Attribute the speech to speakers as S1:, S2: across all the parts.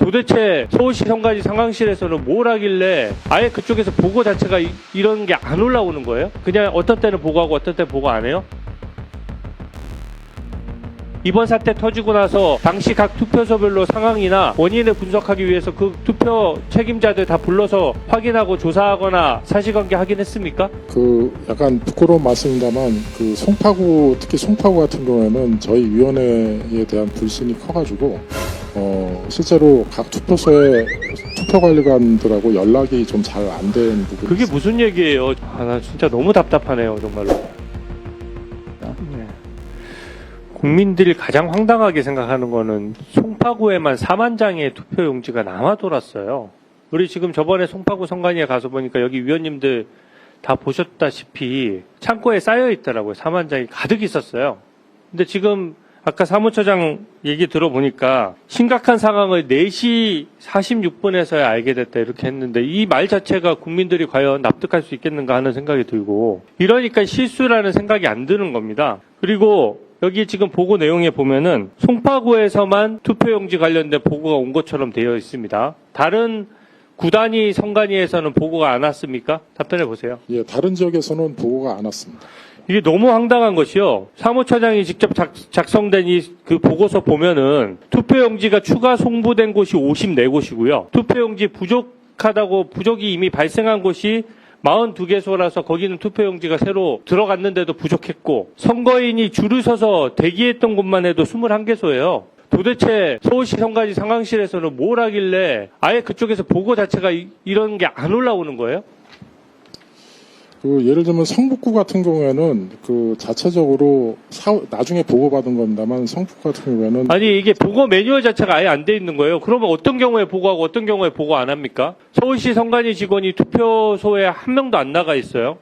S1: 도대체 서울시 선관위 상황실에서는 뭘 하길래 아예 그쪽에서 보고 자체가 이런 게 안 올라오는 거예요? 그냥 어떤 때는 보고하고 어떤 때는 보고 안 해요? 이번 사태 터지고 나서 당시 각 투표소별로 상황이나 원인을 분석하기 위해서 그 투표 책임자들 다 불러서 확인하고 조사하거나 사실관계 확인했습니까?
S2: 약간 부끄러운 말씀입니다만 송파구, 특히 송파구 같은 경우에는 저희 위원회에 대한 불신이 커가지고 실제로 각 투표소의 투표관리관들하고 연락이 좀 잘 안 된 부분이
S1: 그게
S2: 있습니다.
S1: 무슨 얘기예요? 나 진짜 너무 답답하네요, 정말로. 국민들이 가장 황당하게 생각하는 거는 송파구에만 4만 장의 투표용지가 남아 돌았어요. 우리 지금 저번에 송파구 선관위에 가서 보니까 여기 위원님들 다 보셨다시피 창고에 쌓여 있더라고요. 4만 장이 가득 있었어요. 근데 지금 아까 사무처장 얘기 들어보니까 심각한 상황을 4시 46분에서야 알게 됐다 이렇게 했는데 이 말 자체가 국민들이 과연 납득할 수 있겠는가 하는 생각이 들고 이러니까 실수라는 생각이 안 드는 겁니다. 그리고 여기 지금 보고 내용에 보면은 송파구에서만 투표용지 관련된 보고가 온 것처럼 되어 있습니다. 다른 구단위 선관위에서는 보고가 안 왔습니까? 답변해 보세요.
S2: 예, 다른 지역에서는 보고가 안 왔습니다.
S1: 이게 너무 황당한 것이요. 사무처장이 직접 작성된 그 보고서 보면은 투표용지가 추가 송부된 곳이 54곳이고요. 투표용지 부족이 이미 발생한 곳이 42개소라서 거기는 투표용지가 새로 들어갔는데도 부족했고 선거인이 줄을 서서 대기했던 곳만 해도 21개소예요. 도대체 서울시 선관위 상황실에서는 뭘 하길래 아예 그쪽에서 보고 자체가 이런 게 안 올라오는 거예요?
S2: 예를 들면 성북구 같은 경우에는 자체적으로 나중에 보고받은 겁니다만 성북구 같은 경우에는
S1: 아니 이게 보고 매뉴얼 자체가 아예 안 돼 있는 거예요. 그러면 어떤 경우에 보고하고 어떤 경우에 보고 안 합니까? 서울시 선관위 직원이 투표소에 한 명도 안 나가 있어요.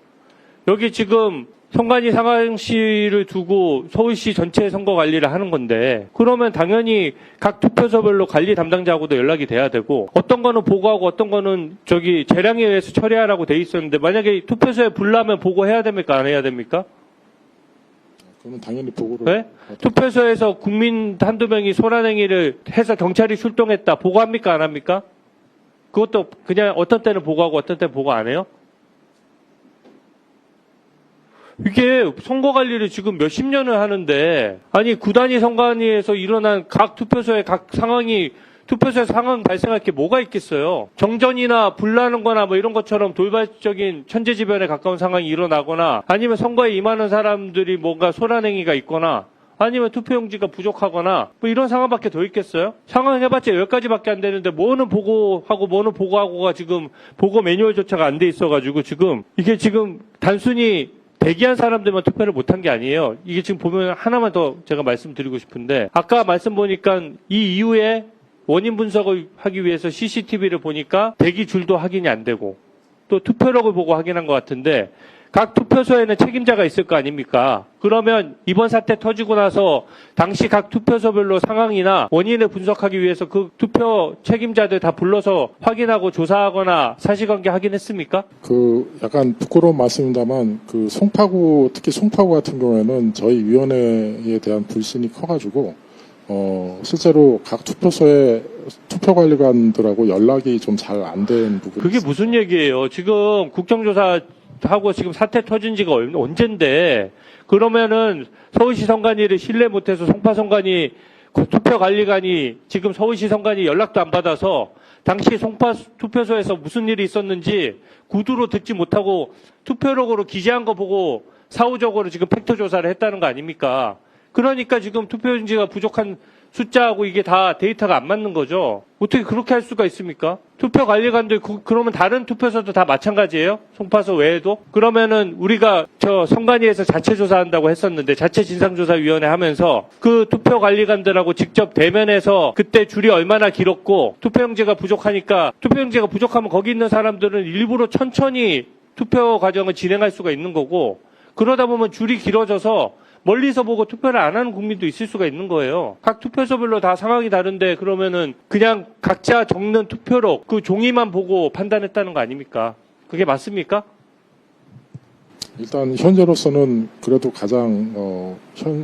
S1: 여기 지금 선관위 상황실을 두고 서울시 전체 선거 관리를 하는 건데 그러면 당연히 각 투표소별로 관리 담당자하고도 연락이 돼야 되고 어떤 거는 보고하고 어떤 거는 재량에 의해서 처리하라고 돼 있었는데 만약에 투표소에 불나면 보고해야 됩니까? 안 해야 됩니까?
S2: 그러면 당연히 보고를
S1: 네? 투표소에서 국민 한두 명이 소란행위를 해서 경찰이 출동했다. 보고합니까? 안 합니까? 그것도 그냥 어떤 때는 보고하고 어떤 때는 보고 안 해요? 이게 선거 관리를 지금 몇십 년을 하는데 아니 구단위 선관위에서 일어난 각 투표소의 각 상황이 투표소에 상황 발생할 게 뭐가 있겠어요. 정전이나 불나는 거나 뭐 이런 것처럼 돌발적인 천재지변에 가까운 상황이 일어나거나 아니면 선거에 임하는 사람들이 뭔가 소란행위가 있거나 아니면 투표용지가 부족하거나 뭐 이런 상황밖에 더 있겠어요? 상황 해봤자 10가지밖에 안 되는데 뭐는 보고하고 뭐는 보고하고가 지금 보고 매뉴얼조차가 안 돼 있어가지고 지금 이게 지금 단순히 대기한 사람들만 투표를 못한 게 아니에요. 이게 지금 보면 하나만 더 제가 말씀드리고 싶은데 아까 말씀 보니까 이 이후에 원인 분석을 하기 위해서 CCTV를 보니까 대기 줄도 확인이 안 되고 또 투표록을 보고 확인한 것 같은데 각 투표소에는 책임자가 있을 거 아닙니까? 그러면 이번 사태 터지고 나서 당시 각 투표소별로 상황이나 원인을 분석하기 위해서 그 투표 책임자들 다 불러서 확인하고 조사하거나 사실관계 확인했습니까?
S2: 약간 부끄러운 말씀입니다만 송파구, 특히 송파구 같은 경우에는 저희 위원회에 대한 불신이 커가지고 실제로 각 투표소의 투표관리관들하고 연락이 좀 잘 안 된 부분이
S1: 그게
S2: 있습니다.
S1: 무슨 얘기예요? 지금 국정조사 하고 지금 사태 터진 지가 언젠데 그러면은 서울시 선관위를 신뢰 못해서 송파 선관위 투표관리관이 지금 서울시 선관위 연락도 안 받아서 당시 송파 투표소에서 무슨 일이 있었는지 구두로 듣지 못하고 투표록으로 기재한 거 보고 사후적으로 지금 팩트 조사를 했다는 거 아닙니까? 그러니까 지금 투표용지가 부족한 숫자하고 이게 다 데이터가 안 맞는 거죠. 어떻게 그렇게 할 수가 있습니까? 투표관리관들 그러면 다른 투표소도 다 마찬가지예요? 송파소 외에도? 그러면은 우리가 선관위에서 자체 조사한다고 했었는데 자체 진상조사위원회 하면서 그 투표관리관들하고 직접 대면해서 그때 줄이 얼마나 길었고 투표용지가 부족하니까 투표용지가 부족하면 거기 있는 사람들은 일부러 천천히 투표 과정을 진행할 수가 있는 거고 그러다 보면 줄이 길어져서 멀리서 보고 투표를 안 하는 국민도 있을 수가 있는 거예요. 각 투표소별로 다 상황이 다른데 그러면은 그냥 각자 적는 투표록 그 종이만 보고 판단했다는 거 아닙니까? 그게 맞습니까?
S2: 일단 현재로서는 그래도 가장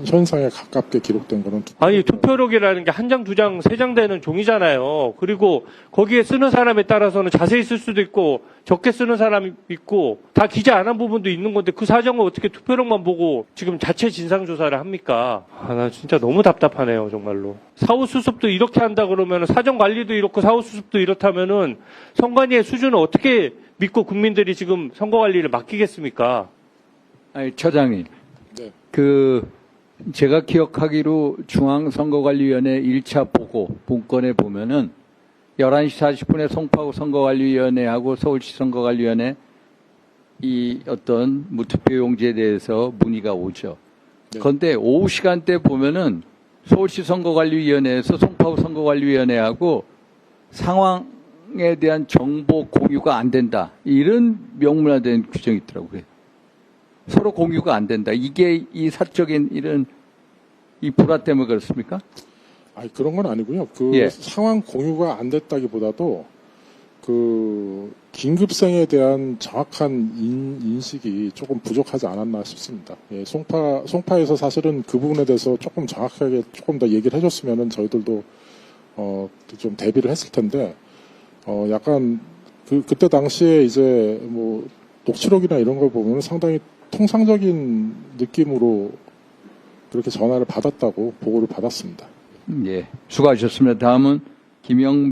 S2: 현상에 가깝게 기록된 거는
S1: 아니 투표록이라는 게 한 장, 두 장, 세 장 되는 종이잖아요. 그리고 거기에 쓰는 사람에 따라서는 자세히 쓸 수도 있고 적게 쓰는 사람이 있고 다 기재 안 한 부분도 있는 건데 그 사정을 어떻게 투표록만 보고 지금 자체 진상조사를 합니까? 나 진짜 너무 답답하네요, 정말로. 사후수습도 이렇게 한다 그러면 사정관리도 이렇고 사후수습도 이렇다면은 선관위의 수준은 어떻게 믿고 국민들이 지금 선거관리를 맡기겠습니까?
S3: 아니, 처장님.
S2: 네.
S3: 제가 기억하기로 중앙선거관리위원회 1차 보고 문건에 보면은 11시 40분에 송파구 선거관리위원회하고 서울시 선거관리위원회 이 어떤 무투표용지에 대해서 문의가 오죠.
S2: 네.
S3: 그런데 오후 시간대 보면은 서울시 선거관리위원회에서 송파구 선거관리위원회하고 상황에 대한 정보 공유가 안 된다. 이런 명문화된 규정이 있더라고요. 서로 공유가 안 된다. 이게 이 사적인 이런 이 불화 때문에 그렇습니까?
S2: 아니 그런 건 아니고요.
S3: 예.
S2: 상황 공유가 안 됐다기보다도 긴급성에 대한 정확한 인식이 조금 부족하지 않았나 싶습니다. 예, 송파에서 사실은 그 부분에 대해서 조금 정확하게 조금 더 얘기를 해줬으면은 저희들도 좀 대비를 했을 텐데 약간 그때 당시에 이제 뭐 녹취록이나 이런 걸 보면 상당히 통상적인 느낌으로 그렇게 전화를 받았다고 보고를 받았습니다.
S3: 예. 수고하셨습니다. 다음은 김영